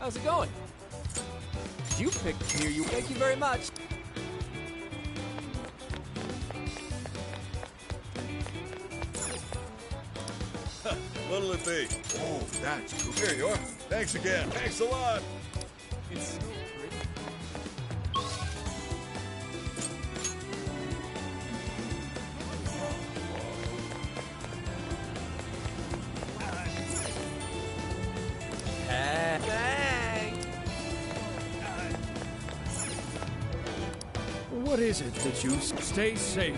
How's it going? You picked me, you. Thank you very much. What'll it be? Oh, that's cool. Here you are. Thanks again. Thanks a lot. It's so pretty. Thanks. What is it that you stay safe?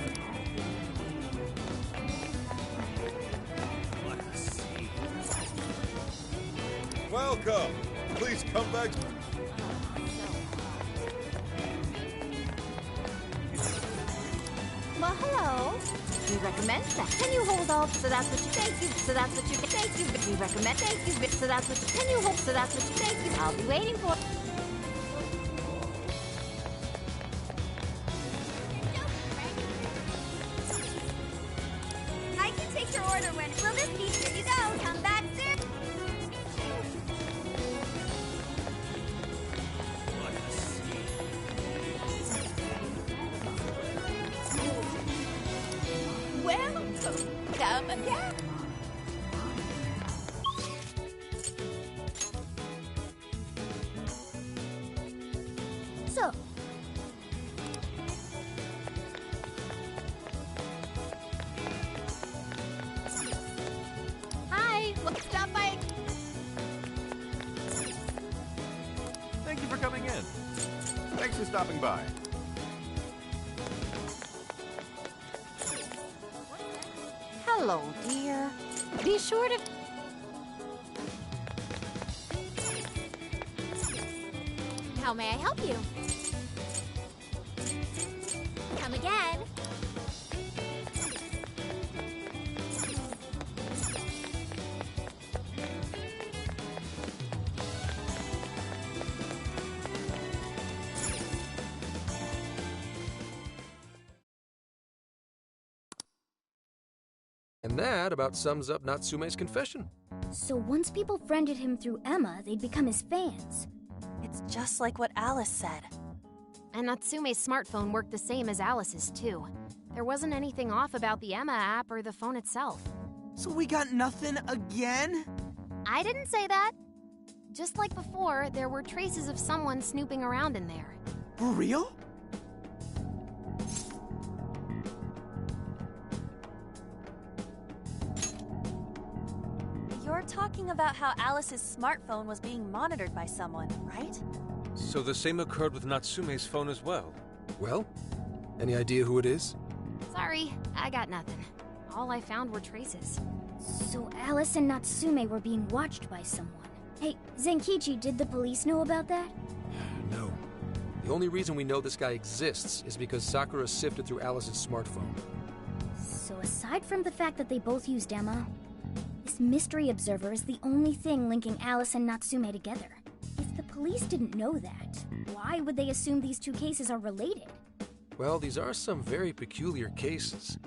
Welcome. Please come back. Well, hello. We recommend that. Can you hold off? So that's what you thank you. So that's what you thank you. We recommend thank you. So that's what you can you hold? So that's what you thank you. I'll be waiting for. I can take your order when. Will this be? Here you go. Come back soon. Welcome. Come again. So. Hi. Stop by. Thank you for coming in. Thanks for stopping by. Hello, dear. Be sure to... How may I help you? Come again. And that about sums up Natsume's confession. So once people friended him through Emma, they'd become his fans. It's just like what Alice said. And Natsume's smartphone worked the same as Alice's, too. There wasn't anything off about the Emma app or the phone itself. So we got nothing again? I didn't say that. Just like before, there were traces of someone snooping around in there. For real? You're talking about how Alice's smartphone was being monitored by someone, right? So the same occurred with Natsume's phone as well? Well, any idea who it is? Sorry, I got nothing. All I found were traces. So Alice and Natsume were being watched by someone. Hey, Zenkichi, did the police know about that? No. The only reason we know this guy exists is because Sakura sifted through Alice's smartphone. So aside from the fact that they both used Emma, this mystery observer is the only thing linking Alice and Natsume together. If the police didn't know that, why would they assume these two cases are related? Well, these are some very peculiar cases.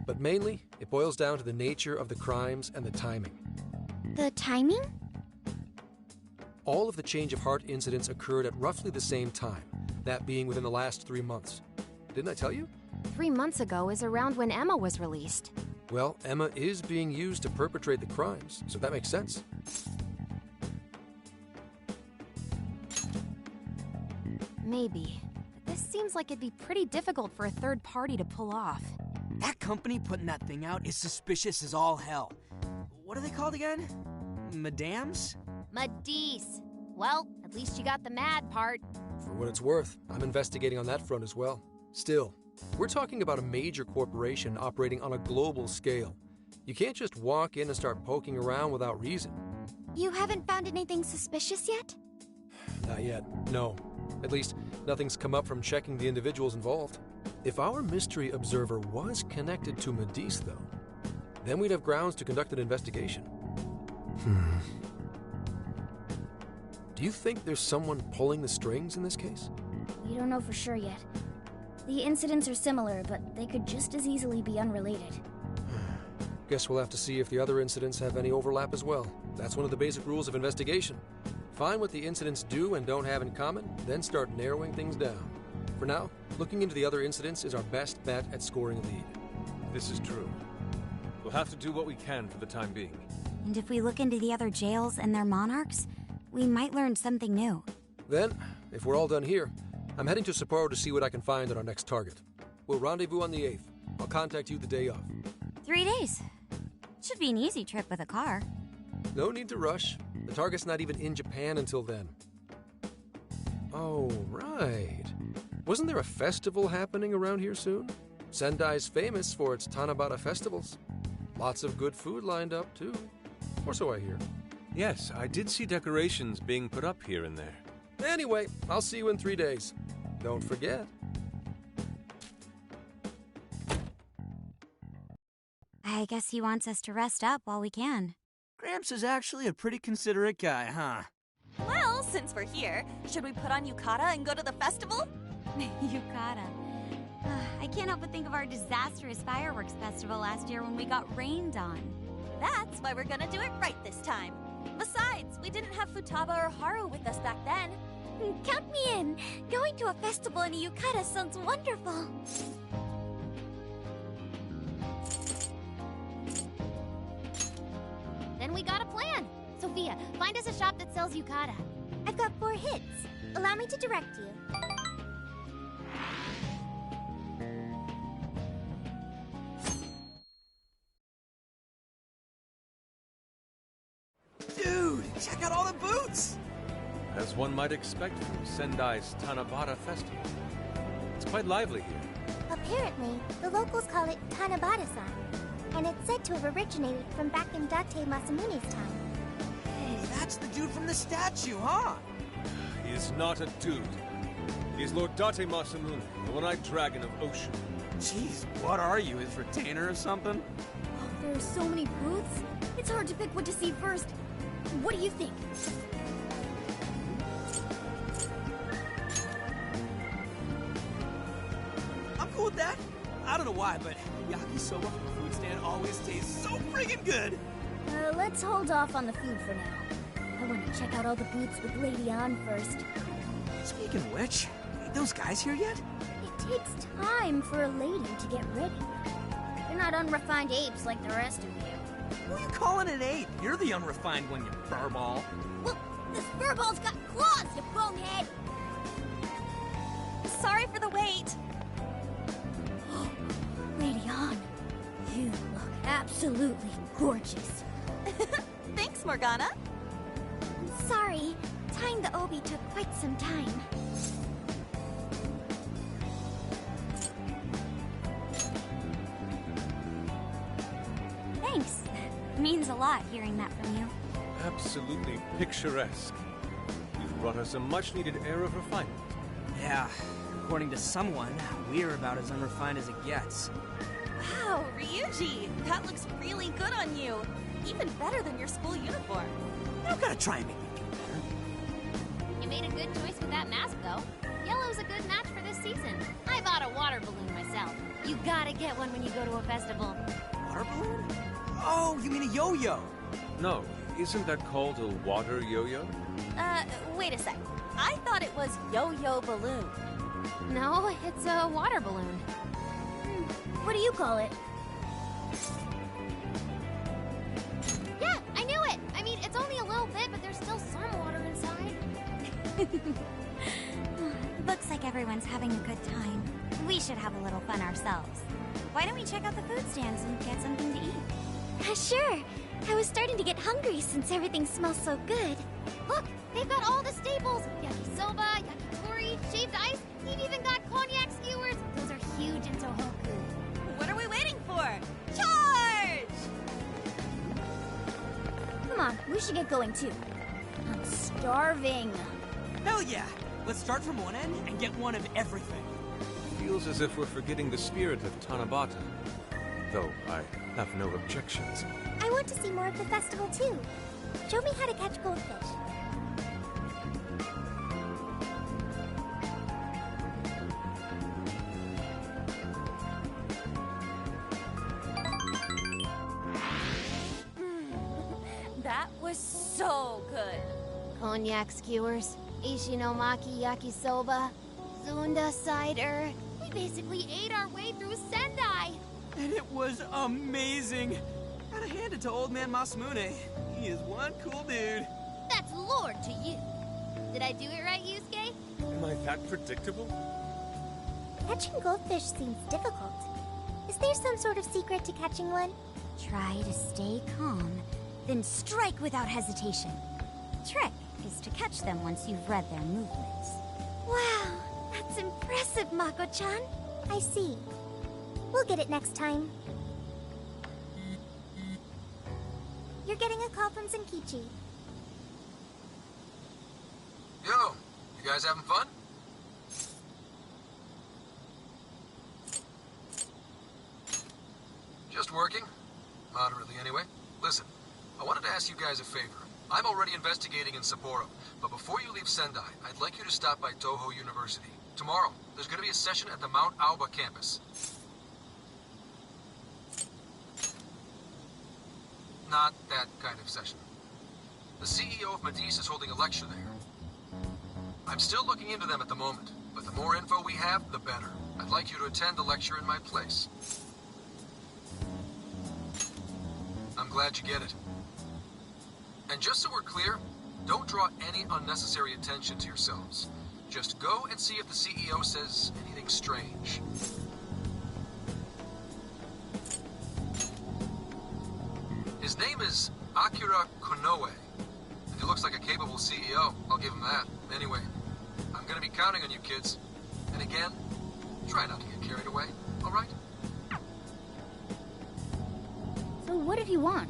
But mainly, it boils down to the nature of the crimes and the timing. The timing? All of the change of heart incidents occurred at roughly the same time, that being within the last 3 months. Didn't I tell you? 3 months ago is around when Emma was released. Well, Emma is being used to perpetrate the crimes, so that makes sense. Maybe. But this seems like it'd be pretty difficult for a third party to pull off. That company putting that thing out is suspicious as all hell. What are they called again? Madams? Madisse. Well, at least you got the mad part. For what it's worth, I'm investigating on that front as well. Still, we're talking about a major corporation operating on a global scale. You can't just walk in and start poking around without reason. You haven't found anything suspicious yet? Not yet, no. At least, nothing's come up from checking the individuals involved. If our mystery observer was connected to Madisse, though, then we'd have grounds to conduct an investigation. Do you think there's someone pulling the strings in this case? We don't know for sure yet. The incidents are similar, but they could just as easily be unrelated. Guess we'll have to see if the other incidents have any overlap as well. That's one of the basic rules of investigation. Find what the incidents do and don't have in common, then start narrowing things down. For now, looking into the other incidents is our best bet at scoring a lead. This is true. We'll have to do what we can for the time being. And if we look into the other jails and their monarchs, we might learn something new. Then, if we're all done here, I'm heading to Sapporo to see what I can find on our next target. We'll rendezvous on the 8th. I'll contact you the day of. 3 days. Should be an easy trip with a car. No need to rush. The target's not even in Japan until then. Oh, right. Wasn't there a festival happening around here soon? Sendai's famous for its Tanabata festivals. Lots of good food lined up, too. Or so I hear. Yes, I did see decorations being put up here and there. Anyway, I'll see you in 3 days. Don't forget. I guess he wants us to rest up while we can. Gramps is actually a pretty considerate guy, huh? Well, since we're here, should we put on yukata and go to the festival? Yukata. I can't help but think of our disastrous fireworks festival last year when we got rained on. That's why we're gonna do it right this time. Besides, we didn't have Futaba or Haru with us back then. Count me in. Going to a festival in a yukata sounds wonderful. Then we got a plan. Sophia, find us a shop that sells yukata. I've got 4 hits. Allow me to direct you. Dude, check out all the booths! As one might expect from Sendai's Tanabata Festival. It's quite lively here. Apparently, the locals call it Tanabata-san, and it's said to have originated from back in Date Masamune's time. Hey, that's the dude from the statue, huh? He is not a dude. He is Lord Date Masamune, the one-eyed dragon of Ocean. Jeez, what are you, his retainer or something? Oh, there are so many booths. It's hard to pick what to see first. What do you think? I'm cool with that. I don't know why, but yakisoba from the food stand always tastes so friggin' good. Let's hold off on the food for now. I want to check out all the booths with Lady Ann first. Speaking of which, ain't those guys here yet? It takes time for a lady to get ready. They're not unrefined apes like the rest of you. Who are you calling an ape? You're the unrefined one, you furball. Well, this furball's got claws, you bonehead! Sorry for the wait. Lady Ann, you look absolutely gorgeous. Thanks, Morgana. I'm sorry, tying the obi took quite some time. Thanks. Means a lot hearing that from you. Absolutely picturesque. You've brought us a much-needed air of refinement. Yeah, according to someone, we're about as unrefined as it gets. Wow, Ryuji, that looks really good on you. Even better than your school uniform. You don't gotta try and make me feel better. You made a good choice with that mask, though. Yellow's a good match for this season. I bought a water balloon myself. You gotta get one when you go to a festival. Water balloon? Oh, you mean a yo-yo? No, isn't that called a water yo-yo? Wait a sec. I thought it was yo-yo balloon. No, it's a water balloon. What do you call it? Yeah, I knew it! I mean, it's only a little bit, but there's still some water inside. Looks like everyone's having a good time. We should have a little fun ourselves. Why don't we check out the food stands and get something to eat? Sure. I was starting to get hungry since everything smells so good. Look, they've got all the staples. Yakisoba, yakitori, shaved ice. They've even got cognac skewers. Those are huge in Tohoku. What are we waiting for? Charge! Come on, we should get going too. I'm starving. Hell yeah! Let's start from one end and get one of everything. Feels as if we're forgetting the spirit of Tanabata. Though I have no objections. I want to see more of the festival too. Show me how to catch goldfish. That was so good. Cognac skewers, Ishinomaki yakisoba, Zunda cider. We basically ate our way through Sendai. And it was amazing. Gotta hand it to old man Masamune. He is one cool dude. That's Lord to you. Did I do it right, Yusuke? Am I that predictable? Catching goldfish seems difficult. Is there some sort of secret to catching one? Try to stay calm, then strike without hesitation. Trick is to catch them once you've read their movements. Wow, that's impressive, Mako-chan. I see. We'll get it next time. You're getting a call from Zenkichi. Yo, you guys having fun? Just working. Moderately, anyway. Listen, I wanted to ask you guys a favor. I'm already investigating in Sapporo, but before you leave Sendai, I'd like you to stop by Toho University. Tomorrow, there's going to be a session at the Mount Aoba campus. Not that kind of session. The CEO of Medice is holding a lecture there. I'm still looking into them at the moment, but the more info we have, the better. I'd like you to attend the lecture in my place. I'm glad you get it. And just so we're clear, don't draw any unnecessary attention to yourselves. Just go and see if the CEO says anything strange. His name is Akira Konoe, and he looks like a capable CEO, I'll give him that. Anyway, I'm gonna be counting on you kids. And again, try not to get carried away, alright? So what did he want?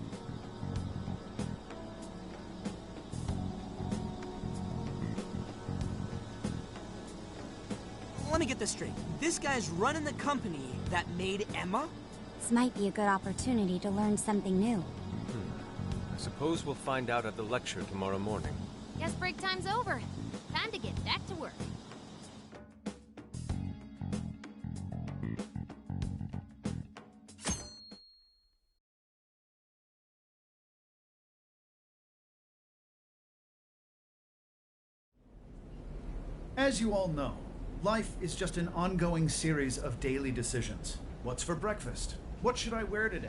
Let me get this straight. This guy's running the company that made Emma? This might be a good opportunity to learn something new. I suppose we'll find out at the lecture tomorrow morning. Guess break time's over. Time to get back to work. As you all know, life is just an ongoing series of daily decisions. What's for breakfast? What should I wear today?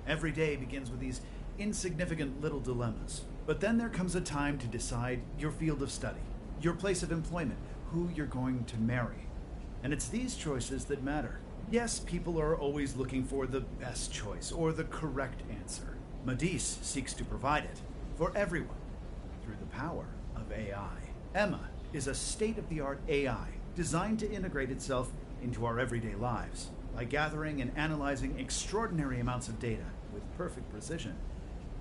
Every day begins with these insignificant little dilemmas. But then there comes a time to decide your field of study, your place of employment, who you're going to marry. And it's these choices that matter. Yes, people are always looking for the best choice or the correct answer. Medice seeks to provide it for everyone through the power of AI. Emma is a state-of-the-art AI designed to integrate itself into our everyday lives. By gathering and analyzing extraordinary amounts of data with perfect precision,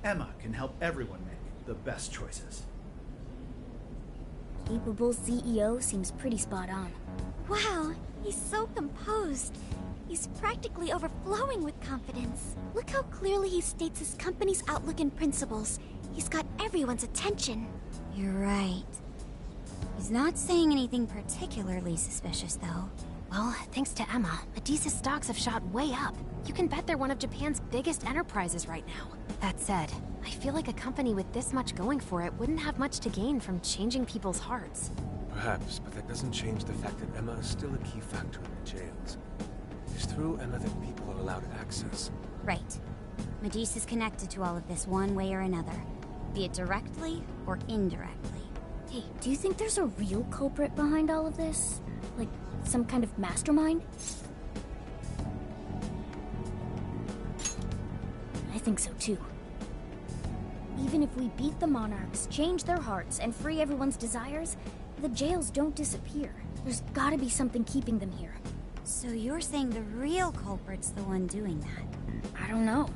Emma can help everyone make the best choices. Capable CEO seems pretty spot on. Wow, he's so composed. He's practically overflowing with confidence. Look how clearly he states his company's outlook and principles. He's got everyone's attention. You're right. He's not saying anything particularly suspicious, though. Well, thanks to Emma, Medice's stocks have shot way up. You can bet they're one of Japan's biggest enterprises right now. That said, I feel like a company with this much going for it wouldn't have much to gain from changing people's hearts. Perhaps, but that doesn't change the fact that Emma is still a key factor in the jails. It's through Emma that people are allowed access. Right. Medice is connected to all of this one way or another, be it directly or indirectly. Hey, do you think there's a real culprit behind all of this? Like, some kind of mastermind? I think so too. Even if we beat the Monarchs, change their hearts, and free everyone's desires, the jails don't disappear. There's gotta be something keeping them here. So you're saying the real culprit's the one doing that? I don't know.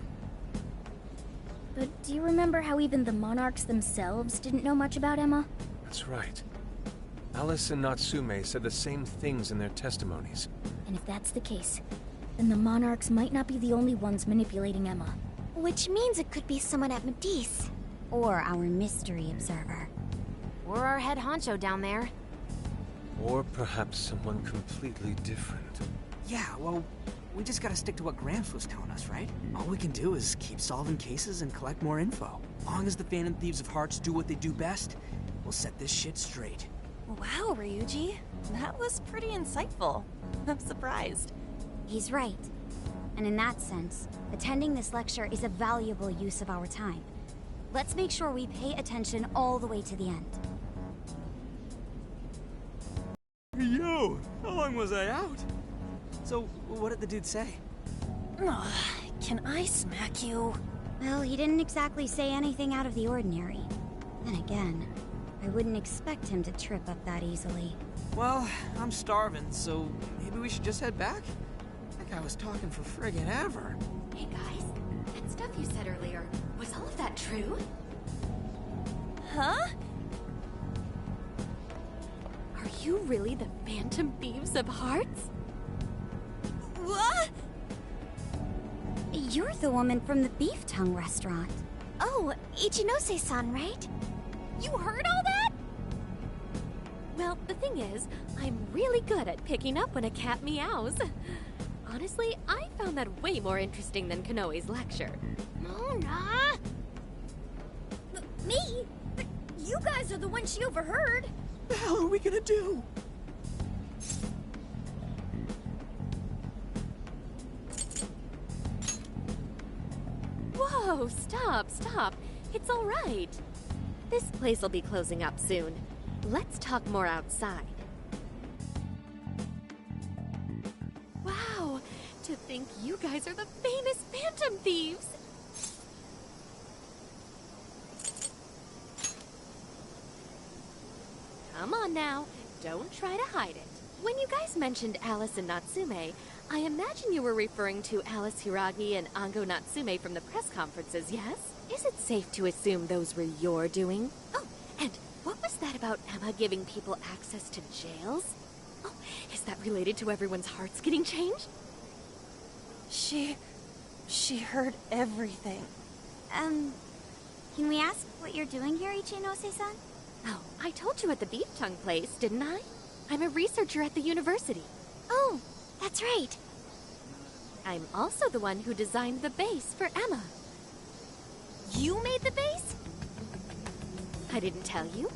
But do you remember how even the Monarchs themselves didn't know much about Emma? That's right. Alice and Natsume said the same things in their testimonies. And if that's the case, then the Monarchs might not be the only ones manipulating Emma. Which means it could be someone at Medice. Or our mystery observer. Or our head honcho down there. Or perhaps someone completely different. Yeah, well, We just gotta stick to what Gramps was telling us, right? All we can do is keep solving cases and collect more info. Long as the Phantom Thieves of Hearts do what they do best, we'll set this shit straight. Wow, Ryuji. That was pretty insightful. I'm surprised. He's right. And in that sense, attending this lecture is a valuable use of our time. Let's make sure we pay attention all the way to the end. Yo, how long was I out? So, what did the dude say? Ugh, can I smack you? Well, he didn't exactly say anything out of the ordinary. Then again, I wouldn't expect him to trip up that easily. Well, I'm starving, so maybe we should just head back? That guy was talking for friggin' ever. Hey guys, that stuff you said earlier, was all of that true? Huh? Are you really the Phantom Thieves of Hearts? What? You're the woman from the Beef Tongue restaurant. Oh, Ichinose-san, right? You heard all that? Well, the thing is, I'm really good at picking up when a cat meows. Honestly, I found that way more interesting than Konoe's lecture. Mona! Me? But you guys are the ones she overheard. What the hell are we gonna do? Whoa, stop. It's all right. This place will be closing up soon. Let's talk more outside. Wow, to think you guys are the famous Phantom Thieves. Come on now, don't try to hide it. When you guys mentioned Alice and Natsume, I imagine you were referring to Alice Hiragi and Ango Natsume from the press conferences, yes? Is it safe to assume those were your doing? Oh, and what was that about Emma giving people access to jails? Oh, is that related to everyone's hearts getting changed? She heard everything. Can we ask what you're doing here, Ichinose-san? Oh, I told you at the Beef Tongue place, didn't I? I'm a researcher at the university. Oh, that's right. I'm also the one who designed the base for Emma. You made the base? I didn't tell you.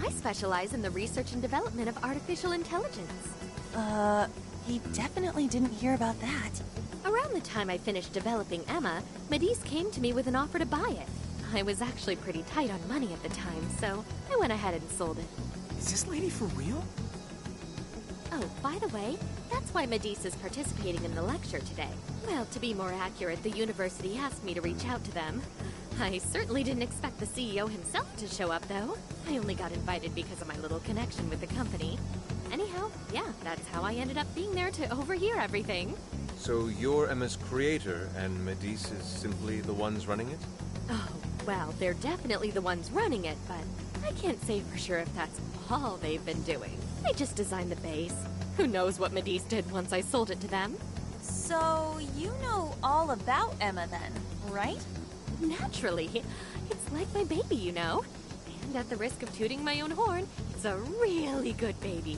I specialize in the research and development of artificial intelligence. He definitely didn't hear about that. Around the time I finished developing Emma, Medis came to me with an offer to buy it. I was actually pretty tight on money at the time, so I went ahead and sold it. Is this lady for real? Oh, by the way, that's why Medis is participating in the lecture today. Well, to be more accurate, the university asked me to reach out to them. I certainly didn't expect the CEO himself to show up, though. I only got invited because of my little connection with the company. Anyhow, yeah, that's how I ended up being there to overhear everything. So you're Emma's creator, and Medis is simply the ones running it? Oh, well, they're definitely the ones running it, but I can't say for sure if that's all they've been doing. They just designed the base. Who knows what Medis did once I sold it to them? So, you know all about Emma then, right? Naturally. It's like my baby, you know. And at the risk of tooting my own horn, it's a really good baby.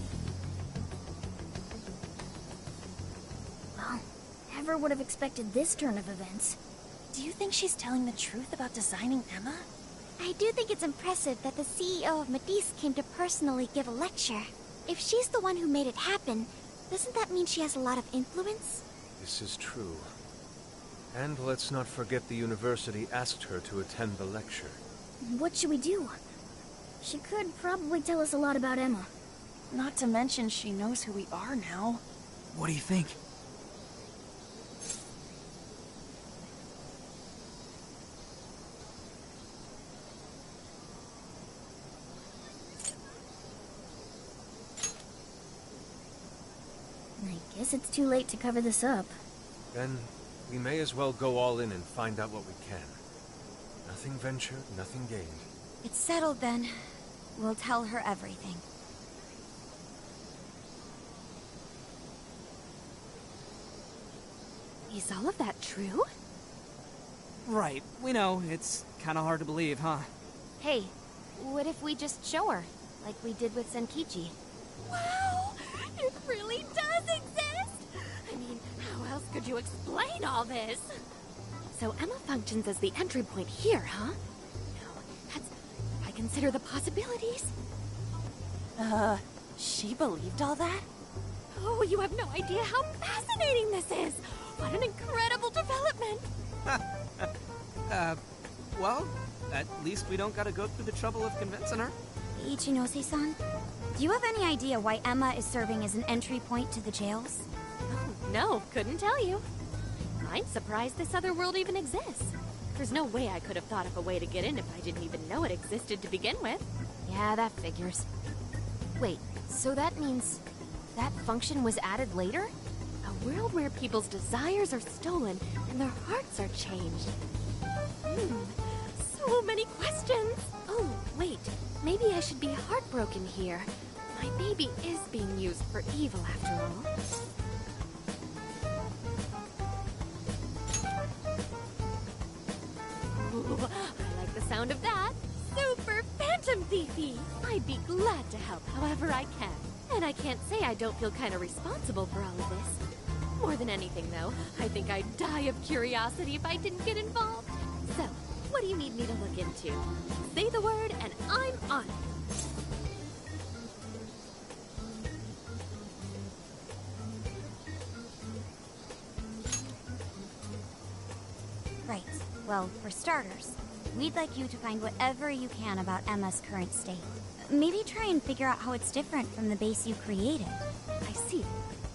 Well, never would have expected this turn of events. Do you think she's telling the truth about designing Emma? I do think it's impressive that the CEO of Medis came to personally give a lecture. If she's the one who made it happen, doesn't that mean she has a lot of influence? This is true. And let's not forget the university asked her to attend the lecture. What should we do? She could probably tell us a lot about Emma. Not to mention she knows who we are now. What do you think? I guess it's too late to cover this up. Then we may as well go all in and find out what we can. Nothing ventured, nothing gained. It's settled then. We'll tell her everything. Is all of that true? Right, we know. It's kind of hard to believe, huh? Hey, what if we just show her, like we did with Senkichi? Wow! It really does exist! I mean, how else could you explain all this? So Emma functions as the entry point here, huh? No, that's... I consider the possibilities. She believed all that? Oh, you have no idea how fascinating this is! What an incredible development! Well, at least we don't gotta go through the trouble of convincing her. Ichinose-san, do you have any idea why Emma is serving as an entry point to the jails? Oh, no, couldn't tell you. I'm surprised this other world even exists. There's no way I could have thought of a way to get in if I didn't even know it existed to begin with. Yeah, that figures. Wait, so that means that function was added later? A world where people's desires are stolen and their hearts are changed. So many questions! Oh, wait, maybe I should be heartbroken here. My baby is being used for evil after all. Ooh, I like the sound of that. Super Phantom Thiefy! I'd be glad to help however I can. And I can't say I don't feel kind of responsible for all of this. More than anything, though, I think I'd die of curiosity if I didn't get involved. So, what do you need me to look into? Say the word and I'm on it. Right. Well, for starters, we'd like you to find whatever you can about Emma's current state. Maybe try and figure out how it's different from the base you created. I see.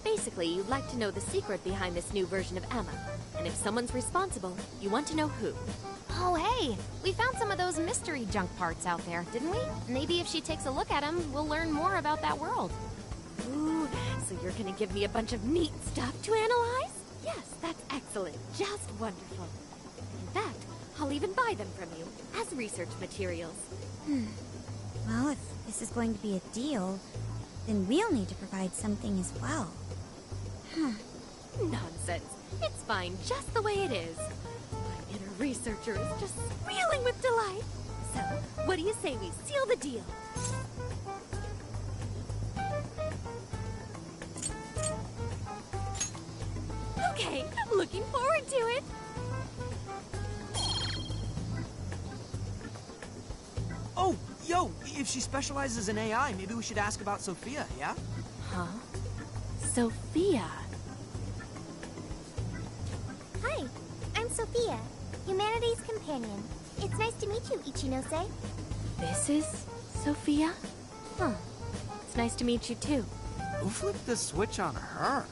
Basically, you'd like to know the secret behind this new version of Emma. And if someone's responsible, you want to know who. Oh, hey! We found some of those mystery junk parts out there, didn't we? Maybe if she takes a look at them, we'll learn more about that world. Ooh, so you're gonna give me a bunch of neat stuff to analyze? Yes, that's excellent. Just wonderful. In fact, I'll even buy them from you, as research materials. Well, if this is going to be a deal, then we'll need to provide something as well. Nonsense. It's fine just the way it is. My inner researcher is just squealing with delight. So, what do you say we seal the deal? Okay, looking forward to it. Oh, yo, if she specializes in AI, maybe we should ask about Sophia, yeah? Huh? Sophia? Hi, I'm Sophia, Humanity's companion. It's nice to meet you, Ichinose. This is Sophia? Huh. It's nice to meet you too. Who flipped the switch on her?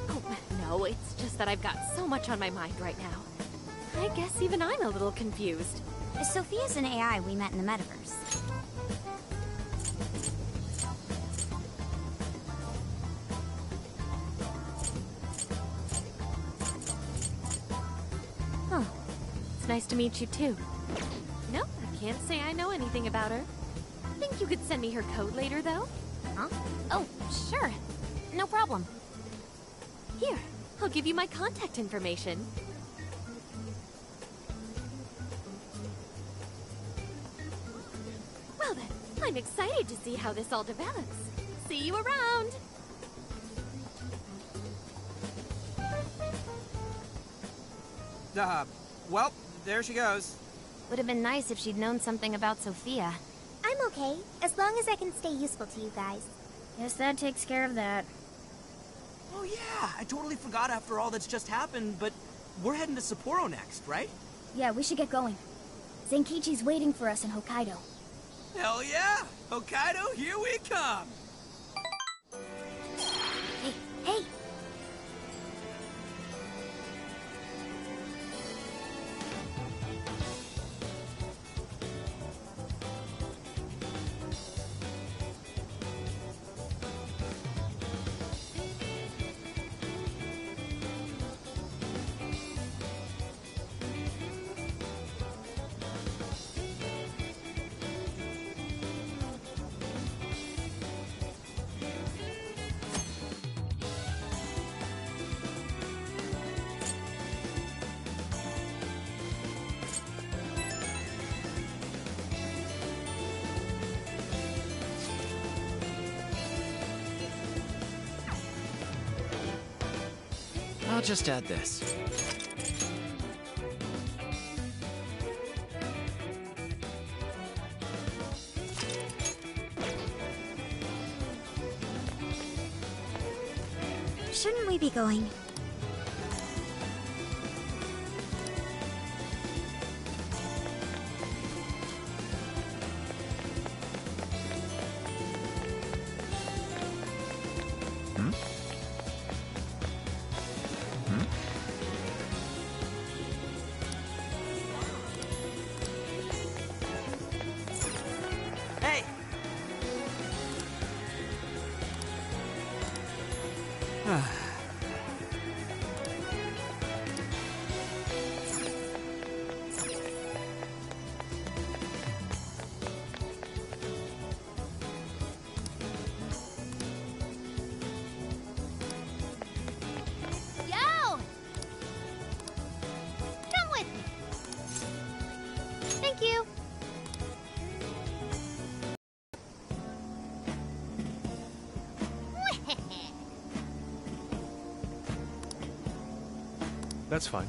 Oh, no, it's just that I've got so much on my mind right now. I guess even I'm a little confused. Sophia's an AI we met in the metaverse. Huh. It's nice to meet you too. No, I can't say I know anything about her. Think you could send me her code later, though? Huh? Oh, sure. No problem. Here, I'll give you my contact information. Well then, I'm excited to see how this all develops. See you around! Well, there she goes. Would have been nice if she'd known something about Sophia. I'm okay, as long as I can stay useful to you guys. Guess that takes care of that. Oh yeah, I totally forgot after all that's just happened, but we're heading to Sapporo next, right? Yeah, we should get going. Zenkichi's waiting for us in Hokkaido. Hell yeah! Hokkaido, here we come! Hey, hey! I'll just add this. Shouldn't we be going? Hey! Yo! Come with me. Thank you. That's fine.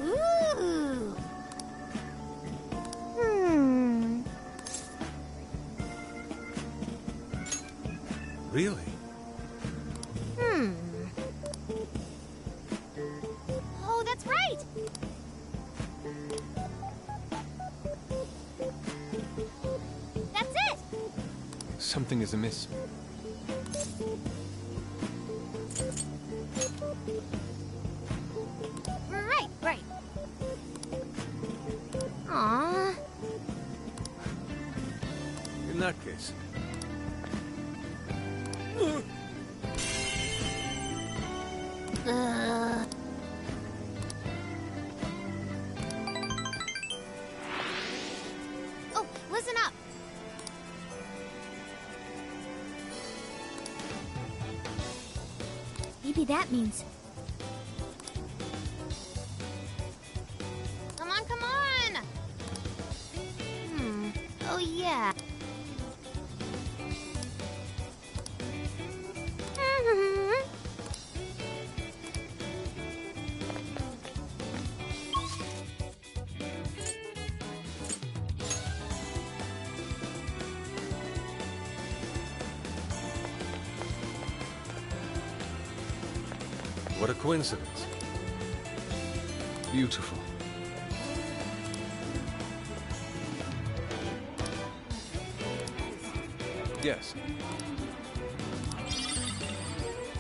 Ooh. Hmm. Really? Hmm. Oh, that's right. That's it. Something is amiss. Right. Aww. In that case, Oh, listen up. Maybe that means. Come on, come on. Oh, yeah. what a coincidence. Beautiful. Yes.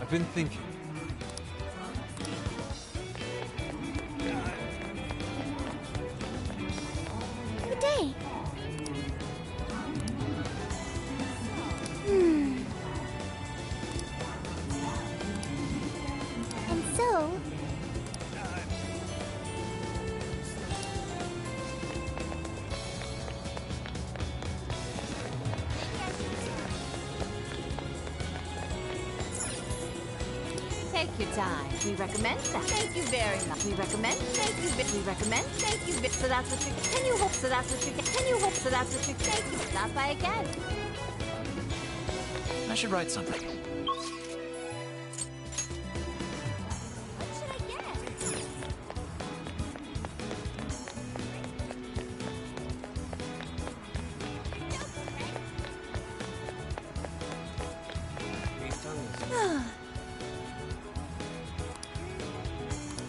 I've been thinking. Good day. And so. Take your time. We recommend that. Thank you very much. We recommend. Thank you. We recommend. Thank you. So that's what you. Can you hope? So that's what you. Can you hope? So that's what you. Thank you. Stop by again. I should write something. What should I get?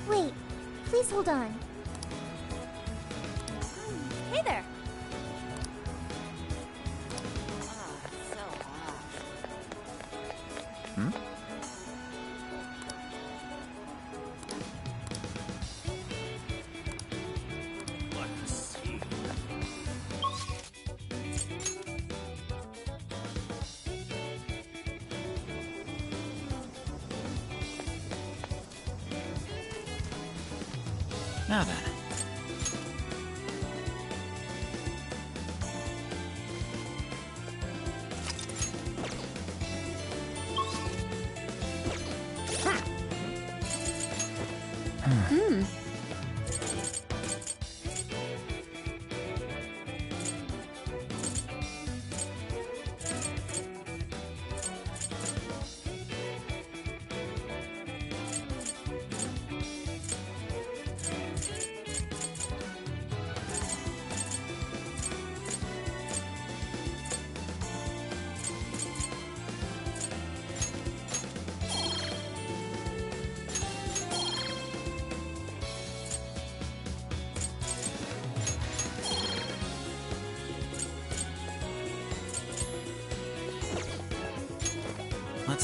Wait, please hold on. Hey there. Now then.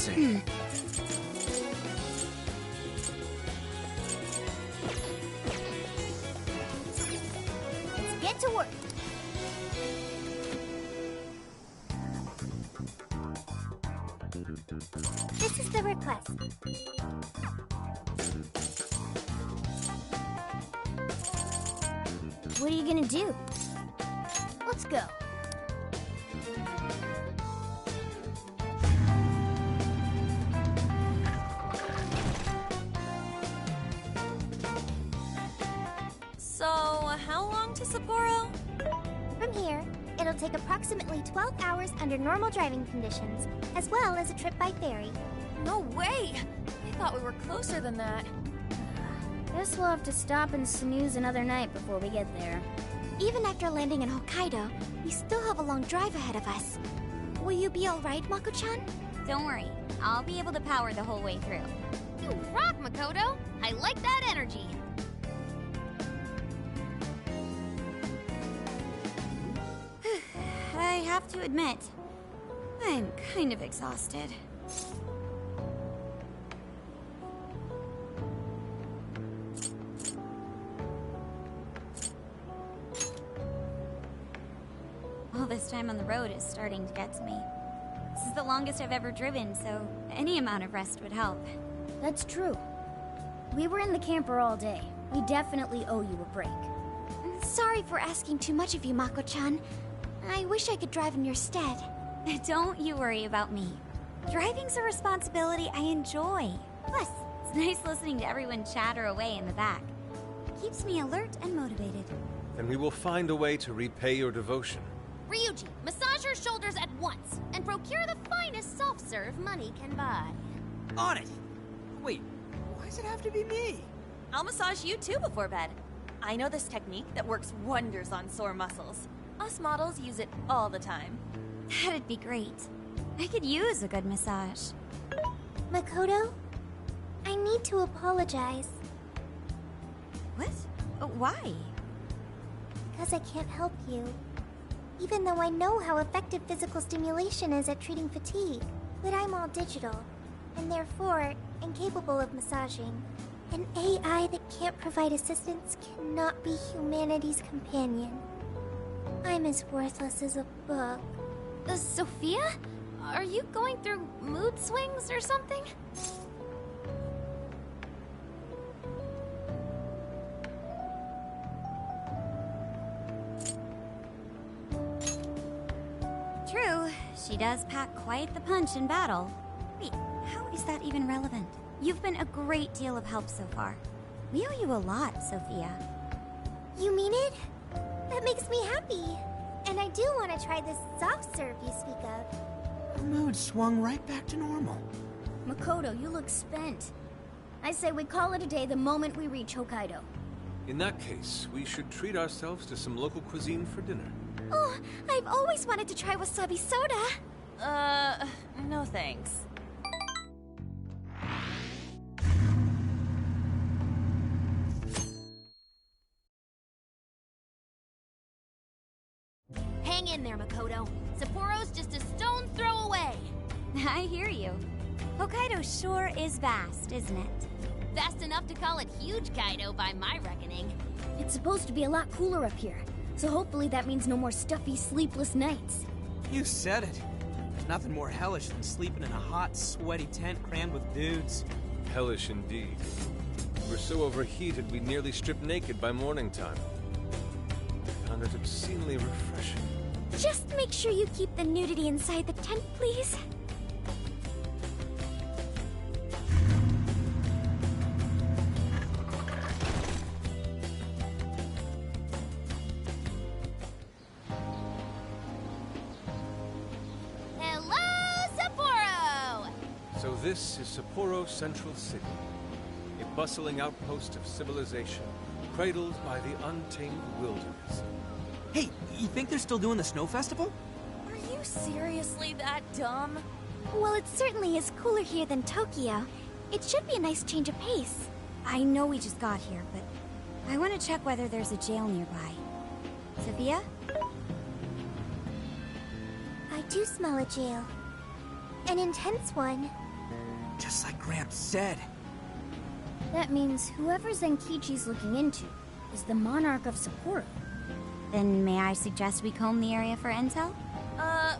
see. Let's get to work. This is the request. What are you gonna do? Let's go. So, how long to Sapporo? From here, it'll take approximately 12 hours under normal driving conditions, as well as a trip by ferry. No way! I thought we were closer than that. Guess we'll have to stop and snooze another night before we get there. Even after landing in Hokkaido, we still have a long drive ahead of us. Will you be alright, Mako-chan? Don't worry, I'll be able to power the whole way through. You rock, Makoto! I like that energy! I have to admit, I'm kind of exhausted. All this time on the road is starting to get to me. This is the longest I've ever driven, so any amount of rest would help. That's true. We were in the camper all day. We definitely owe you a break. Sorry for asking too much of you, Mako-chan. I wish I could drive in your stead. Don't you worry about me. Driving's a responsibility I enjoy. Plus, it's nice listening to everyone chatter away in the back. It keeps me alert and motivated. Then we will find a way to repay your devotion. Ryuji, massage her shoulders at once, and procure the finest soft-serve money can buy. On it! Wait, why does it have to be me? I'll massage you too before bed. I know this technique that works wonders on sore muscles. Us models use it all the time. That'd be great. I could use a good massage. Makoto, I need to apologize. What? Why? Because I can't help you. Even though I know how effective physical stimulation is at treating fatigue. But I'm all digital, and therefore incapable of massaging. An AI that can't provide assistance cannot be humanity's companion. I'm as worthless as a book. Sophia? Are you going through mood swings or something? True, she does pack quite the punch in battle. Wait, how is that even relevant? You've been a great deal of help so far. We owe you a lot, Sophia. You mean it? That makes me happy. And I do want to try this soft serve you speak of. Her mood swung right back to normal. Makoto, you look spent. I say we call it a day the moment we reach Hokkaido. In that case, we should treat ourselves to some local cuisine for dinner. Oh, I've always wanted to try wasabi soda. No thanks. Hang in there, Makoto. Sapporo's just a stone throw away. I hear you. Hokkaido sure is vast, isn't it? Vast enough to call it huge, Kaido, by my reckoning. It's supposed to be a lot cooler up here, so hopefully that means no more stuffy, sleepless nights. You said it. There's nothing more hellish than sleeping in a hot, sweaty tent crammed with dudes. Hellish indeed. We were so overheated we nearly stripped naked by morning time. I found it obscenely refreshing. Just make sure you keep the nudity inside the tent, please. Hello, Sapporo! So this is Sapporo Central City, a bustling outpost of civilization, cradled by the untamed wilderness. Hey, you think they're still doing the snow festival? Are you seriously that dumb? Well, it certainly is cooler here than Tokyo. It should be a nice change of pace. I know we just got here, but I want to check whether there's a jail nearby. Sophia? I do smell a jail. An intense one. Just like Gramps said. That means whoever Zenkichi's looking into is the Monarch of Sapporo. Then may I suggest we comb the area for intel?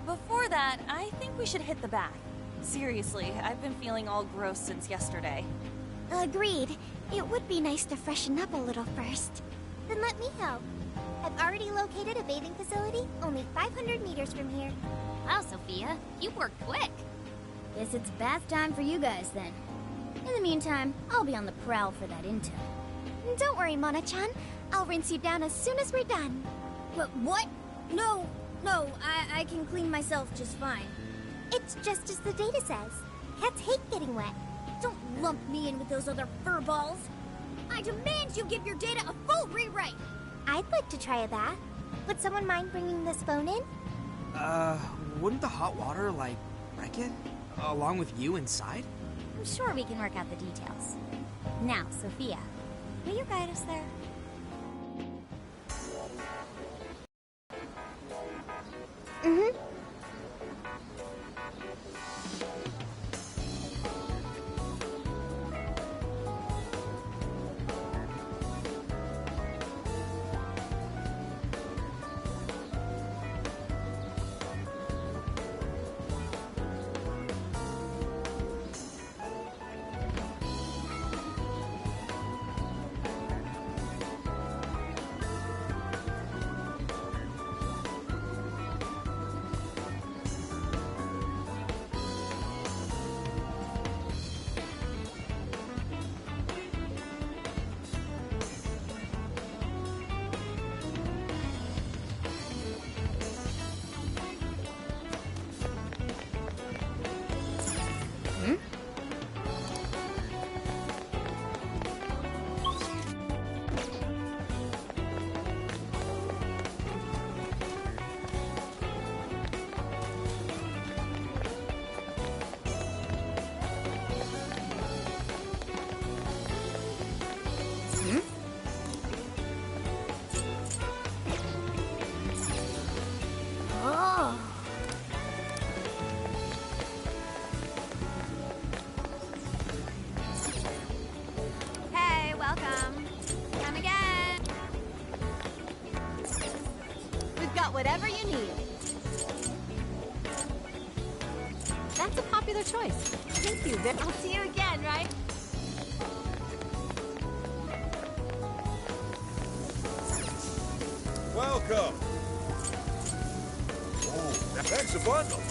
Before that, I think we should hit the bath. Seriously, I've been feeling all gross since yesterday. Agreed. It would be nice to freshen up a little first. Then let me help. I've already located a bathing facility only 500 meters from here. Wow, Sophia, you worked quick. Guess it's bath time for you guys then. In the meantime, I'll be on the prowl for that intel. Don't worry, Mona-chan. I'll rinse you down as soon as we're done. What? No, I can clean myself just fine. It's just as the data says. Cats hate getting wet. Don't lump me in with those other furballs. I demand you give your data a full rewrite. I'd like to try a bath. Would someone mind bringing this phone in? Wouldn't the hot water, like, wreck it? Along with you inside? I'm sure we can work out the details. Now, Sophia, will you guide us there? Mm-hmm. Whatever you need. That's a popular choice. Thank you. I'll see you again, right? Welcome. Oh, thanks a bundle.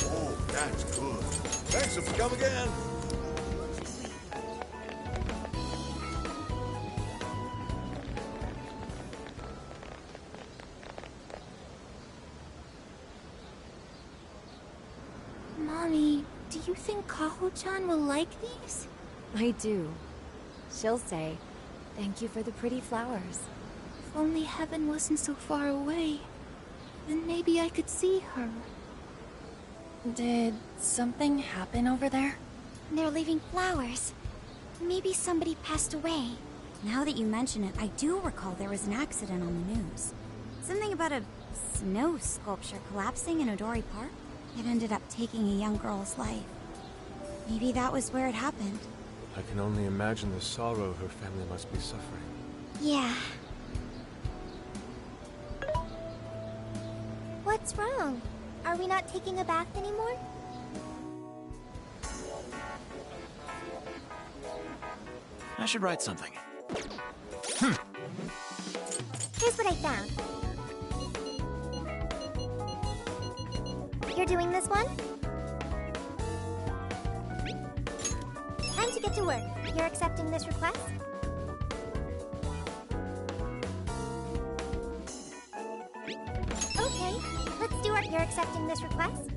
Oh, that's good. Thanks for come again. Mommy, do you think Kaho-chan will like these? I do. She'll say, "Thank you for the pretty flowers." If only heaven wasn't so far away, then maybe I could see her. Did something happen over there? They're leaving flowers. Maybe somebody passed away. Now that you mention it, I do recall there was an accident on the news. Something about a snow sculpture collapsing in Odori Park. It ended up taking a young girl's life. Maybe that was where it happened. I can only imagine the sorrow her family must be suffering. Yeah. What's wrong? Are we not taking a bath anymore? I should write something. Here's what I found. You're doing this one? Time to get to work. You're accepting this request? Okay, let's do it. You're accepting this request?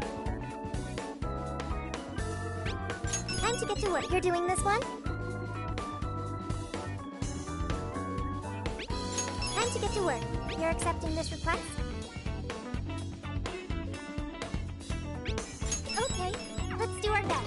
Time to get to work. You're doing this one? Time to get to work. You're accepting this request? Okay, let's do our best.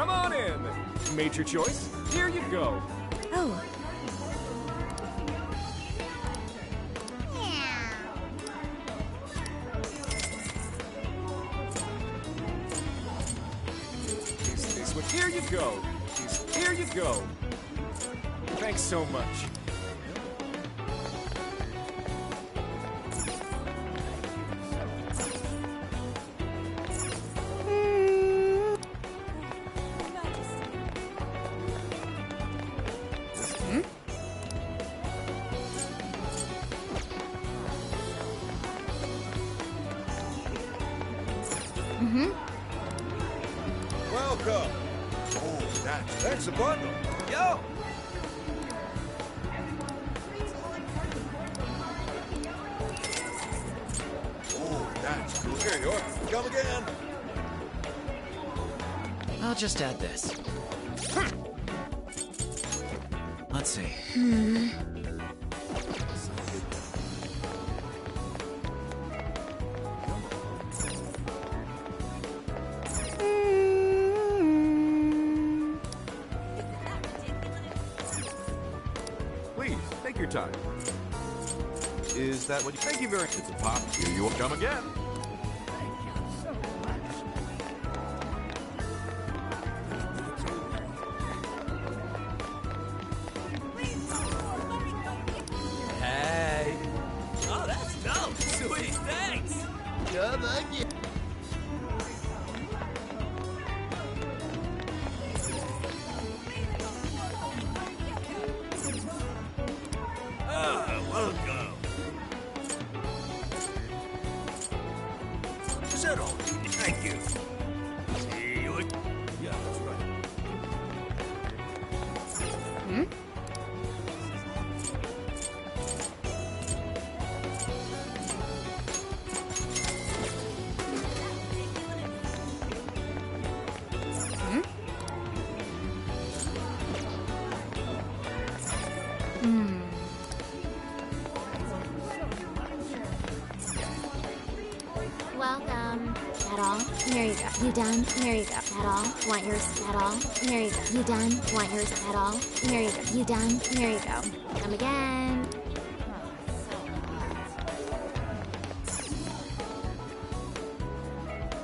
Come on in. Made your choice? Here you go. Oh. Here you go. Here you go. Thanks so much. Welcome. Oh, that's a bundle. Yo! Oh, that's cool. Here you are. Come again. I'll just add this. Let's see. Please, take your time. Is that what you... Thank you very much. It's a pop. Here you will come again. Hey. Oh, that's dope. Sweet, thanks. Come again. Welcome. Settle. Thank you. See you. Yeah, that's right. Welcome. That all? Here you go. You done? Here you go. That all? Want yours? That all? Here you go. You done? Want yours? That all? Here you go. You done? Here you go. Come again.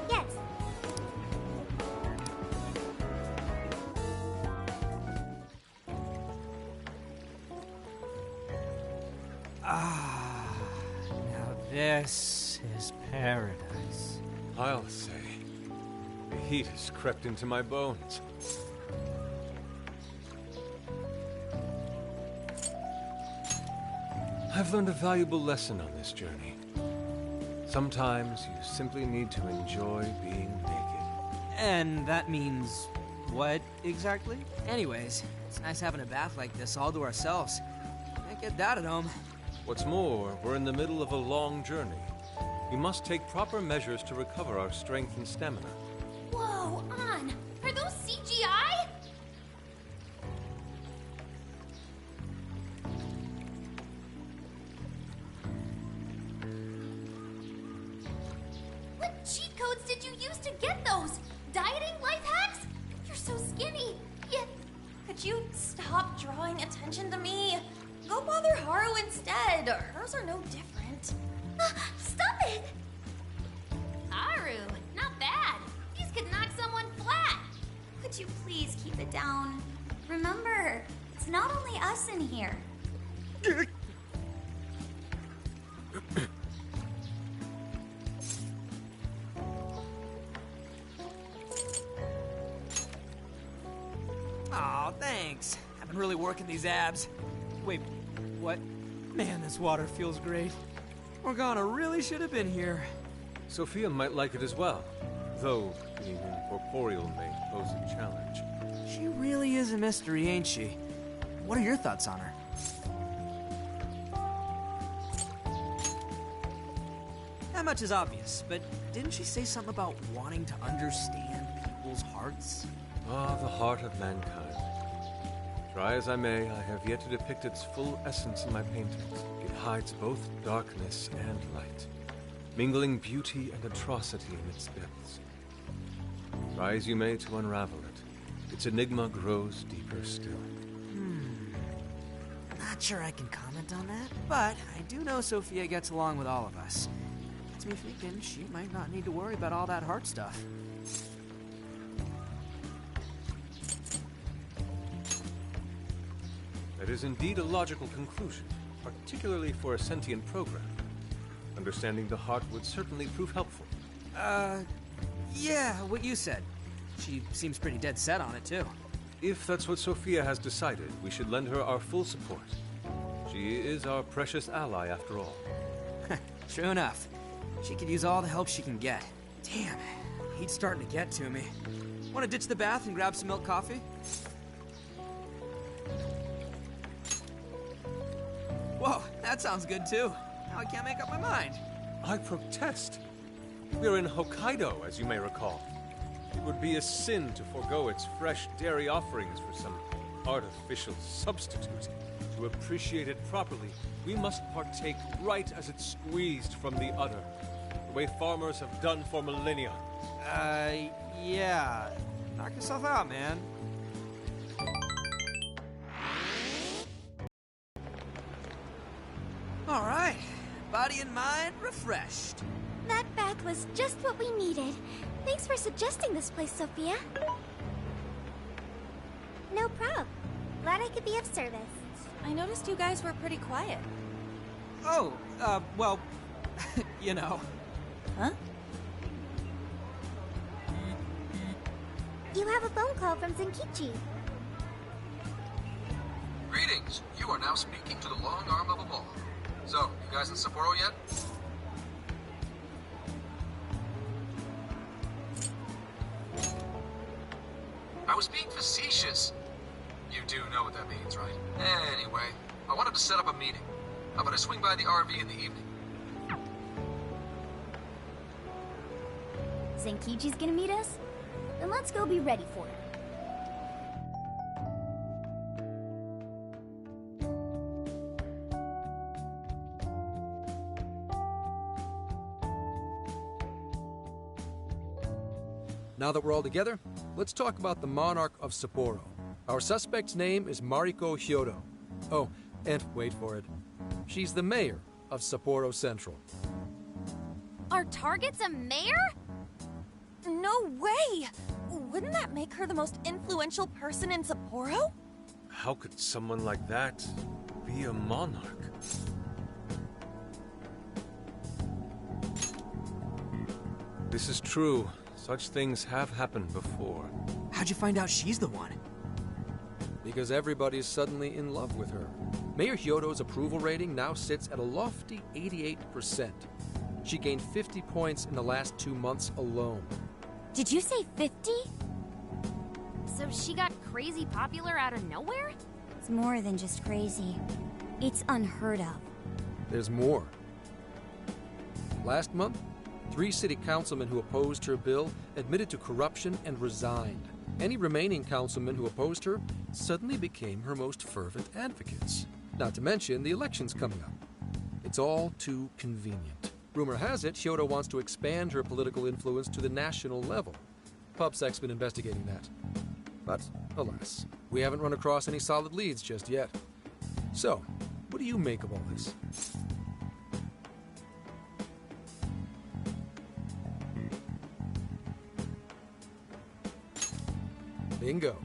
Yes. Now this is paradise. I'll say. The heat has crept into my bones. I've learned a valuable lesson on this journey. Sometimes you simply need to enjoy being naked. And that means what exactly? Anyways, it's nice having a bath like this all to ourselves. Can't get that at home. What's more, we're in the middle of a long journey. We must take proper measures to recover our strength and stamina. Whoa, On! Are those CGI? What cheat codes did you use to get those? Dieting life hacks? You're so skinny. Yeah. Could you stop drawing attention to me? Go bother Haru instead. Hers are no different. Stop it! Haru, not bad. These could knock someone flat. Could you please keep it down? Remember, it's not only us in here. Aw, thanks. I've been really working these abs. Wait, what? Man, this water feels great. Morgana really should have been here. Sophia might like it as well, though being incorporeal may pose a challenge. She really is a mystery, ain't she? What are your thoughts on her? That much is obvious, but didn't she say something about wanting to understand people's hearts? Ah, the heart of mankind. Try as I may, I have yet to depict its full essence in my paintings. It hides both darkness and light, mingling beauty and atrocity in its depths. Try as you may to unravel it, its enigma grows deeper still. Not sure I can comment on that, but I do know Sophia gets along with all of us. Gets me thinking she might not need to worry about all that heart stuff. That is indeed a logical conclusion, particularly for a sentient program. Understanding the heart would certainly prove helpful. Yeah, what you said. She seems pretty dead set on it, too. If that's what Sophia has decided, we should lend her our full support. She is our precious ally, after all. True enough. She could use all the help she can get. Damn, heat's starting to get to me. Want to ditch the bath and grab some milk coffee? Whoa, that sounds good, too. Now I can't make up my mind. I protest. We're in Hokkaido, as you may recall. It would be a sin to forego its fresh dairy offerings for some artificial substitute. To appreciate it properly, we must partake right as it's squeezed from the udder, the way farmers have done for millennia. Yeah. Knock yourself out, man. All right. Body and mind refreshed. That bath was just what we needed. Thanks for suggesting this place, Sophia. No prob. Glad I could be of service. I noticed you guys were pretty quiet. Oh, well, you know. Huh? You have a phone call from Zenkichi. Greetings. You are now speaking to the long arm of a ball. So, you guys in Sapporo yet? I was being facetious. You do know what that means, right? Anyway, I wanted to set up a meeting. How about I swing by the RV in the evening? Zenkichi's gonna meet us? Then let's go be ready for it. Now that we're all together, let's talk about the Monarch of Sapporo. Our suspect's name is Mariko Hyodo. Oh, and wait for it. She's the mayor of Sapporo Central. Our target's a mayor? No way! Wouldn't that make her the most influential person in Sapporo? How could someone like that be a monarch? This is true. Such things have happened before. How'd you find out she's the one? Because everybody's suddenly in love with her. Mayor Hyodo's approval rating now sits at a lofty 88%. She gained 50 points in the last 2 months alone. Did you say 50? So she got crazy popular out of nowhere? It's more than just crazy. It's unheard of. There's more. Last month, 3 city councilmen who opposed her bill admitted to corruption and resigned. Any remaining councilmen who opposed her suddenly became her most fervent advocates. Not to mention the elections coming up. It's all too convenient. Rumor has it, Hyodo wants to expand her political influence to the national level. PubSec's been investigating that. But, alas, we haven't run across any solid leads just yet. So, what do you make of all this? Bingo.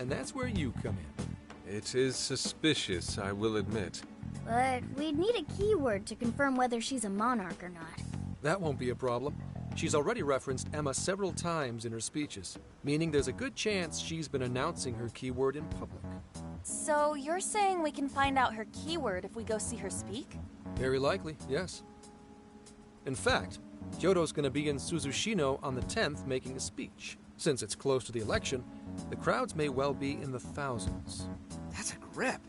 And that's where you come in. It is suspicious, I will admit. But we'd need a keyword to confirm whether she's a monarch or not. That won't be a problem. She's already referenced Emma several times in her speeches, meaning there's a good chance she's been announcing her keyword in public. So you're saying we can find out her keyword if we go see her speak? Very likely, yes. In fact, Hyodo's going to be in Suzushino on the 10th making a speech. Since it's close to the election, the crowds may well be in the thousands. That's a grip.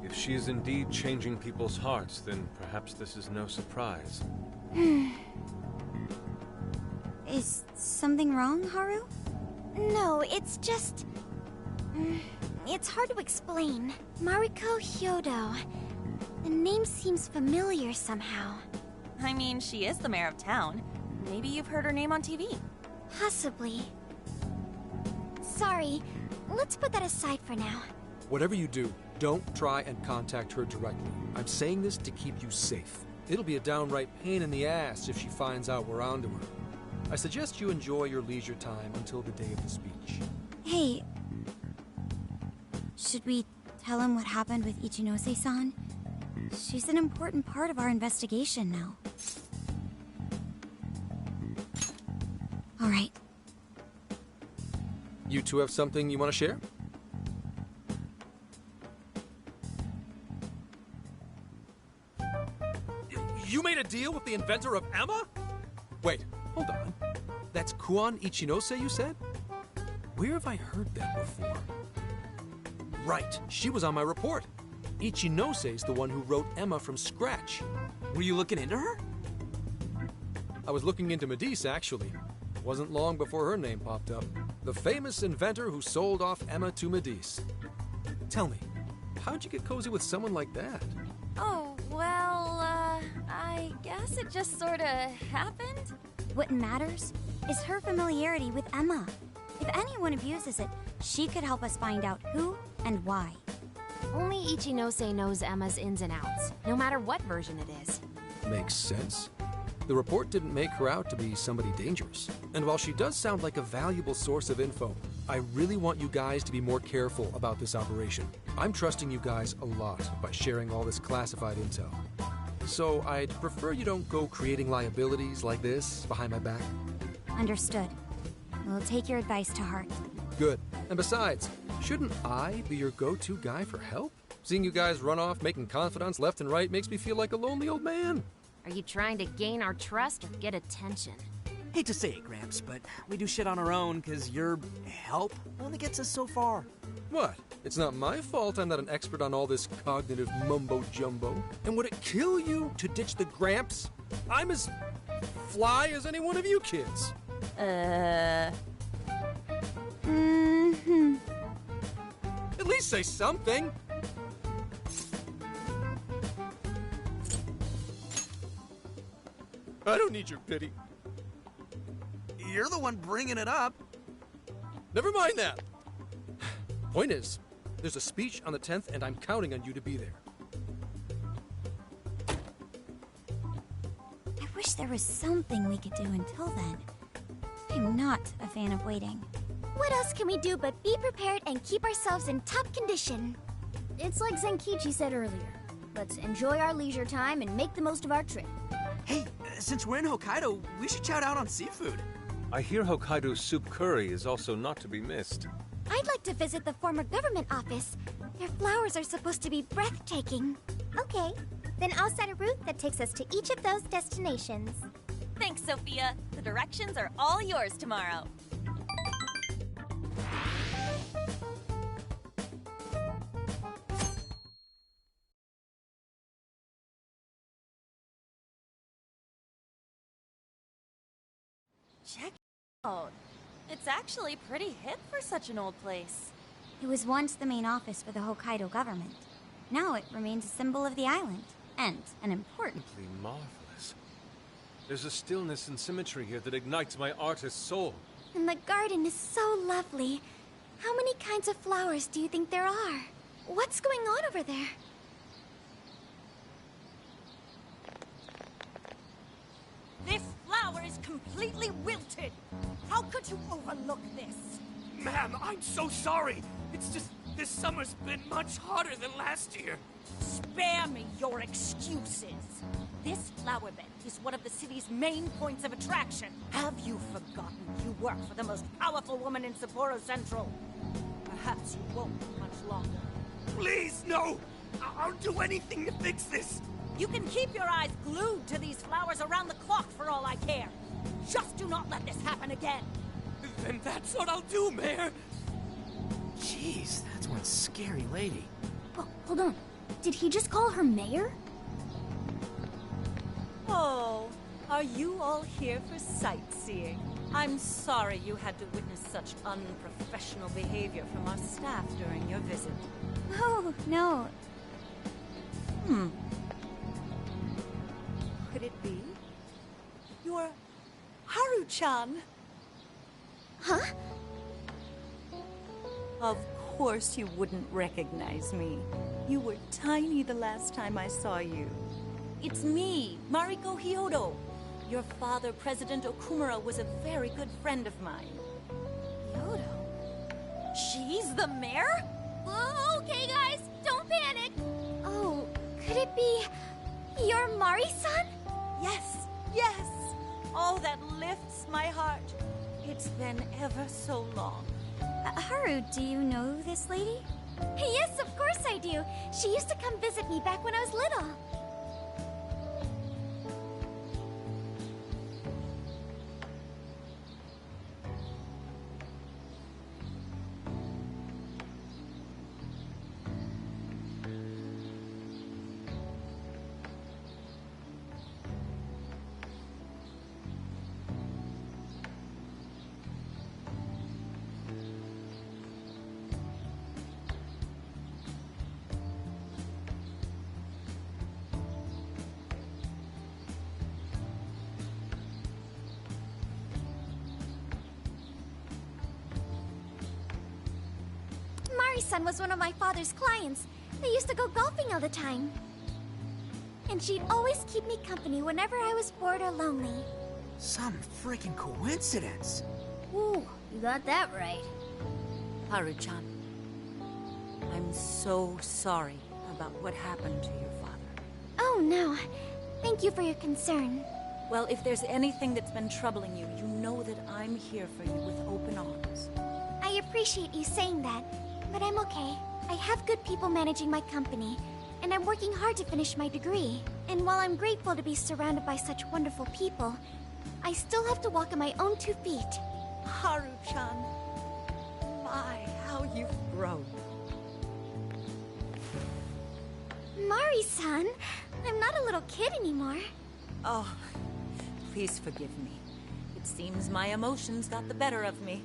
If she is indeed changing people's hearts, then perhaps this is no surprise. Is something wrong, Haru? No, it's just... It's hard to explain. Mariko Hyodo. The name seems familiar somehow. I mean, she is the mayor of town. Maybe you've heard her name on TV. Possibly. Sorry. Let's put that aside for now. Whatever you do, don't try and contact her directly. I'm saying this to keep you safe. It'll be a downright pain in the ass if she finds out we're onto her. I suggest you enjoy your leisure time until the day of the speech. Hey. Should we tell him what happened with Ichinose-san? She's an important part of our investigation now. Alright. You two have something you want to share? You made a deal with the inventor of Emma? Wait, hold on. That's Kuon Ichinose, you said? Where have I heard that before? Right, she was on my report. Ichinose's the one who wrote Emma from scratch. Were you looking into her? I was looking into Medice, actually. It wasn't long before her name popped up. The famous inventor who sold off Emma to Medice. Tell me, how'd you get cozy with someone like that? Oh, well, I guess it just sorta happened. What matters is her familiarity with Emma. If anyone abuses it, she could help us find out who and why. Only Ichinose knows Emma's ins and outs, no matter what version it is. Makes sense. The report didn't make her out to be somebody dangerous. And while she does sound like a valuable source of info, I really want you guys to be more careful about this operation. I'm trusting you guys a lot by sharing all this classified intel. So I'd prefer you don't go creating liabilities like this behind my back. Understood. We'll take your advice to heart. Good. And besides, shouldn't I be your go-to guy for help? Seeing you guys run off making confidants left and right makes me feel like a lonely old man. Are you trying to gain our trust or get attention? Hate to say it, Gramps, but we do shit on our own because your help only gets us so far. What? It's not my fault I'm not an expert on all this cognitive mumbo-jumbo. And would it kill you to ditch the Gramps? I'm as fly as any one of you kids. At least say something. I don't need your pity. You're the one bringing it up. Never mind that. Point is, there's a speech on the 10th, and I'm counting on you to be there. I wish there was something we could do until then. I'm not a fan of waiting. What else can we do but be prepared and keep ourselves in top condition? It's like Zenkichi said earlier. Let's enjoy our leisure time and make the most of our trip. Hey, since we're in Hokkaido, we should chow down on seafood. I hear Hokkaido soup curry is also not to be missed. I'd like to visit the former government office. Their flowers are supposed to be breathtaking. Okay, then I'll set a route that takes us to each of those destinations. Thanks, Sophia. The directions are all yours tomorrow. Check it out. It's actually pretty hip for such an old place. It was once the main office for the Hokkaido government. Now it remains a symbol of the island, and an important... Simply marvelous. There's a stillness and symmetry here that ignites my artist's soul. And the garden is so lovely. How many kinds of flowers do you think there are? What's going on over there? This flower is completely wilted. How could you overlook this? Ma'am, I'm so sorry. It's just this summer's been much hotter than last year. Spare me your excuses. This flower bed is one of the city's main points of attraction. Have you forgotten you work for the most powerful woman in Sapporo Central? Perhaps you won't much longer. Please, no! I'll do anything to fix this. You can keep your eyes glued to these flowers around the clock for all I care. Just do not let this happen again. Then that's what I'll do, Mayor. Jeez, that's one scary lady. Oh, hold on. Did he just call her mayor? Oh, are you all here for sightseeing? I'm sorry you had to witness such unprofessional behavior from our staff during your visit. Oh, no. Could it be? You're Haru-chan. Huh? Of course you wouldn't recognize me. You were tiny the last time I saw you. It's me, Mariko Hyodo. Your father, President Okumura, was a very good friend of mine. Hyodo? She's the mayor? Okay, guys, don't panic. Oh, could it be your Mari-san? Yes, yes. Oh, that lifts my heart. It's been ever so long. Haru, do you know this lady? Yes, of course I do. She used to come visit me back when I was little. Mari-san was one of my father's clients. They used to go golfing all the time. And she'd always keep me company whenever I was bored or lonely. Some freaking coincidence. Ooh, you got that right. Haru-chan, I'm so sorry about what happened to your father. Oh, no. Thank you for your concern. Well, if there's anything that's been troubling you, you know that I'm here for you with open arms. I appreciate you saying that, but I'm okay. I have good people managing my company, and I'm working hard to finish my degree. And while I'm grateful to be surrounded by such wonderful people, I still have to walk on my own 2 feet. Haru-chan, my, how you've grown. Mari-san, I'm not a little kid anymore. Oh, please forgive me. It seems my emotions got the better of me.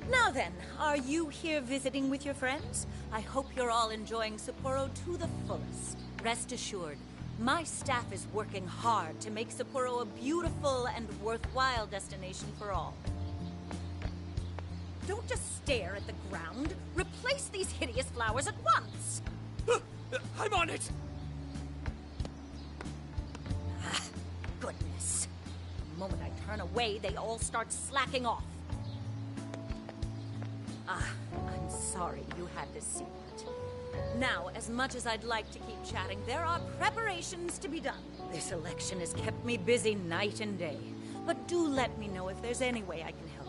Now then, are you here visiting with your friends? I hope you're all enjoying Sapporo to the fullest. Rest assured, my staff is working hard to make Sapporo a beautiful and worthwhile destination for all. Don't just stare at the ground. Replace these hideous flowers at once! I'm on it! Ah, goodness. The moment I turn away, they all start slacking off. Ah, I'm sorry you had to see that. Now, as much as I'd like to keep chatting, there are preparations to be done. This election has kept me busy night and day. But do let me know if there's any way I can help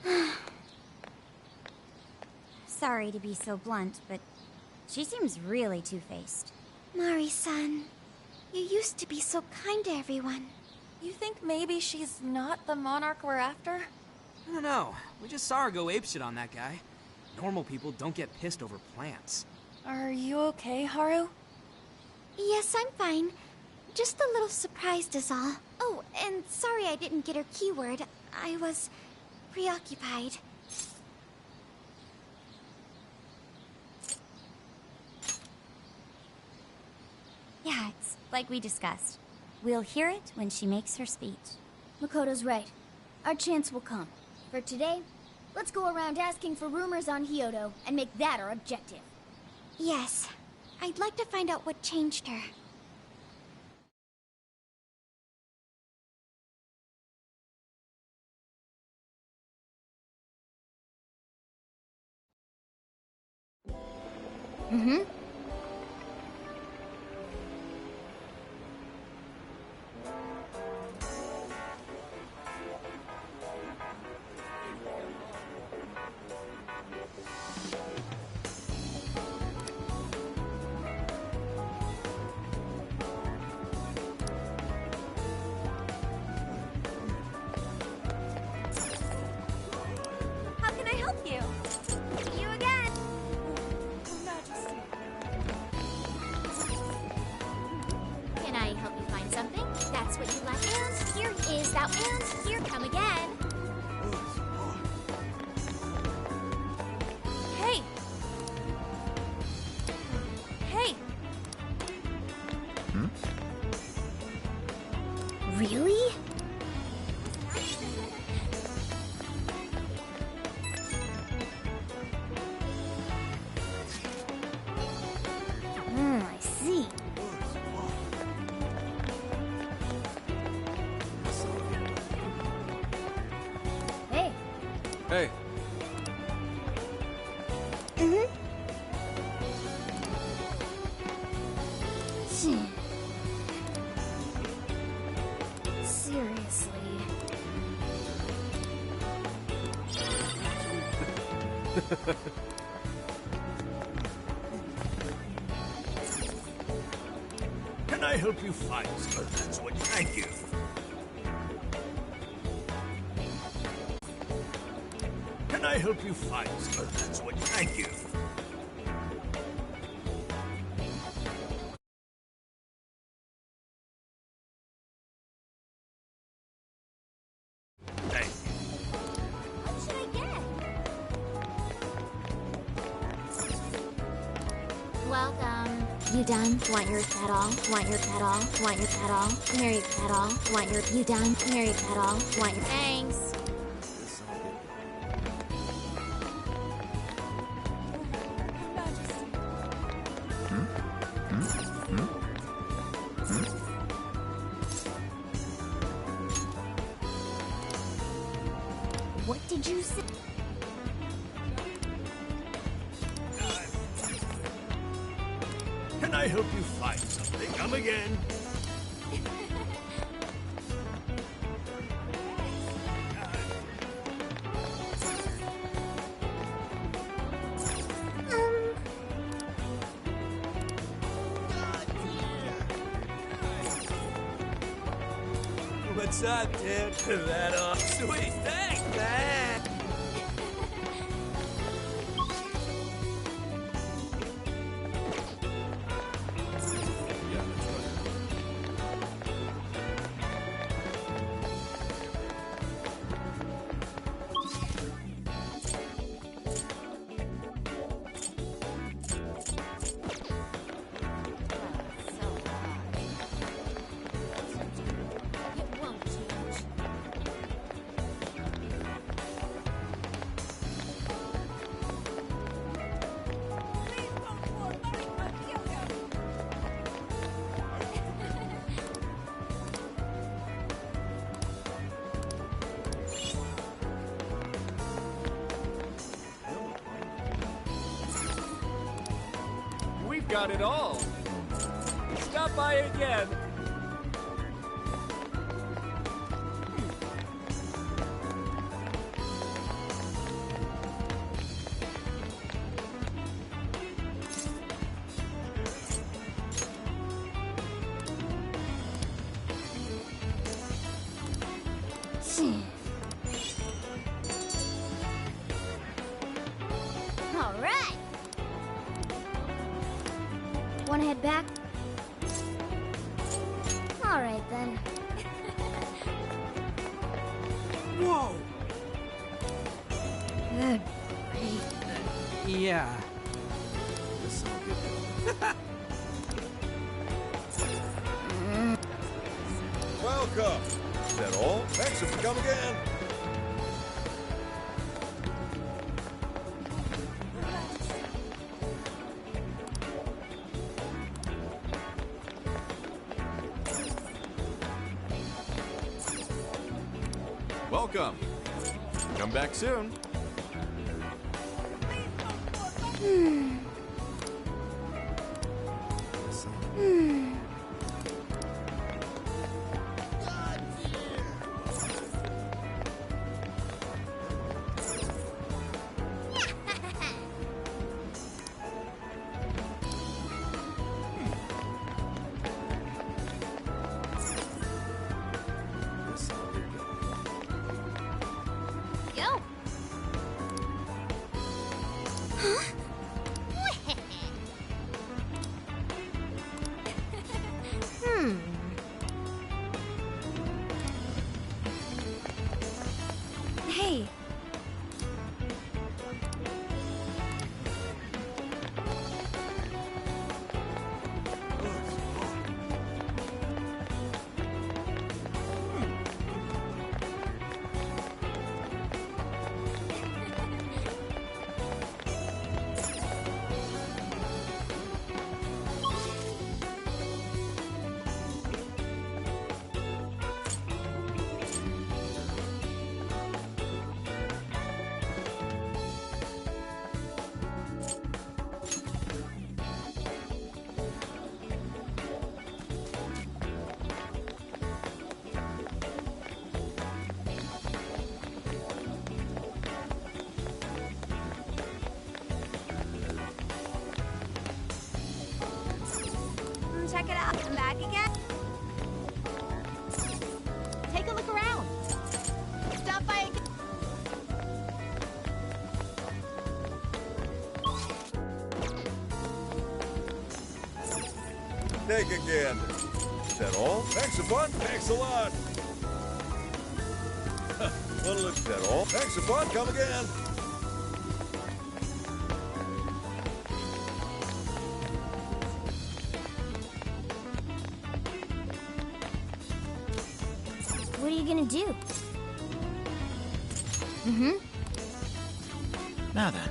you. Sorry to be so blunt, but she seems really two-faced. Mari-san, you used to be so kind to everyone. You think maybe she's not the monarch we're after? I don't know. We just saw her go apeshit on that guy. Normal people don't get pissed over plants. Are you okay, Haru? Yes, I'm fine. Just a little surprised is all. Oh, and sorry I didn't get her keyword. I was preoccupied. Yeah, it's like we discussed. We'll hear it when she makes her speech. Makoto's right. Our chance will come. For today, let's go around asking for rumors on Hyodo and make that our objective. Yes. I'd like to find out what changed her. Mm-hmm. How can I help you? You again. Can I help you find something? That's what you like. And here is that. And here, come again. Hey! Hey! Really? Hey. Seriously. Can I help you find some? That's what. Thank you. Can I help you find some? That's what. Thank you. Thank you. What should I get? Welcome. You done? Want your pet all? Want your pet all? Want your pet all? Here your pet all. Want your... You done? Here your pet all. Want your... Thanks. What did you say? Can I help you find something? Come again. What's up, dude? That off. Sweet, thanks, man. We've got it all. Stop by again. All right. Want to head back? All right then. Whoa! Good. Yeah. Welcome. Is that all? Thanks if you come again. Welcome. Come back soon. Go. Hey. Take again. Is that all? Thanks a bunch. Thanks a lot. What'll it... Is that all? Thanks a bunch. Come again. What are you gonna do? Mm-hmm. Now then.